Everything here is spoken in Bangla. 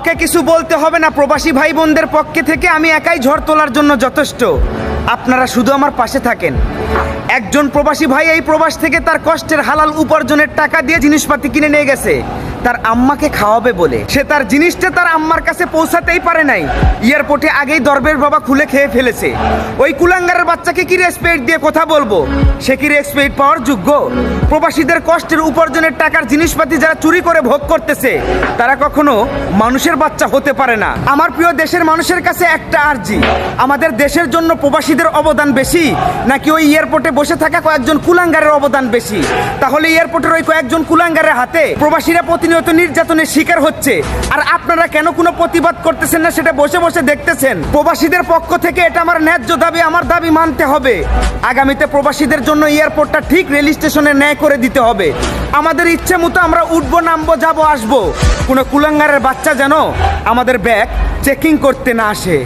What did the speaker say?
কাউকে কিছু বলতে হবে না, প্রবাসী ভাই বোনদের পক্ষে থেকে আমি একাই ঝড় তোলার জন্য যথেষ্ট। আপনারা শুধু আমার পাশে থাকেন। একজন প্রবাসী ভাই এই প্রবাস থেকে তার কষ্টের হালাল উপার্জনের টাকা দিয়ে জিনিসপাতি কিনে নিয়ে গেছে তার আম্মাকে খাওয়াবে বলে। সে তার জিনিসটা তার আম্মার কাছে পৌঁছাতেই পারে নাই, এয়ারপোর্টে আগেই দরবেশ বাবা খুলে খেয়ে ফেলেছে। ওই কুলাঙ্গারের বাচ্চাকে কি রেসপেক্ট দিয়ে কথা বলবো? সে কি রেসপেক্ট পাওয়ার যোগ্য? প্রবাসীদের কষ্টের উপার্জনের টাকার জিনিসপাতি যারা চুরি করে ভোগ করতেছে তারা কখনো মানুষের বাচ্চা হতে পারে না। আমার প্রিয় দেশের মানুষের কাছে একটা আর্জি, আমাদের দেশের জন্য প্রবাসীদের অবদান বেশি নাকি ওই এয়ারপোর্টে বসে থাকা কয়েকজন কুলাঙ্গারের অবদান বেশি? তাহলে এয়ারপোর্টের ওই কয়েকজন কুলাঙ্গারের হাতে প্রবাসীরা প্রতিনিয়ত নির্যাতনের শিকার হচ্ছে, আর আপনারা কেন কোনো প্রতিবাদ করতেছেন না সেটা বসে বসে দেখতেছেন। প্রবাসীদের পক্ষ থেকে এটা আমার ন্যায্য দাবি, আমার দাবি মানতে হবে। আগামীতে প্রবাসীদের জন্য এয়ারপোর্টটা ঠিক রেল স্টেশনের ন্যায় করে দিতে হবে। আমাদের ইচ্ছে মতো আমরা উঠবো, নামবো, যাবো, আসবো। কোনো কুলাঙ্গারের বাচ্চা যেন আমাদের ব্যাগ চেকিং করতে না আসে।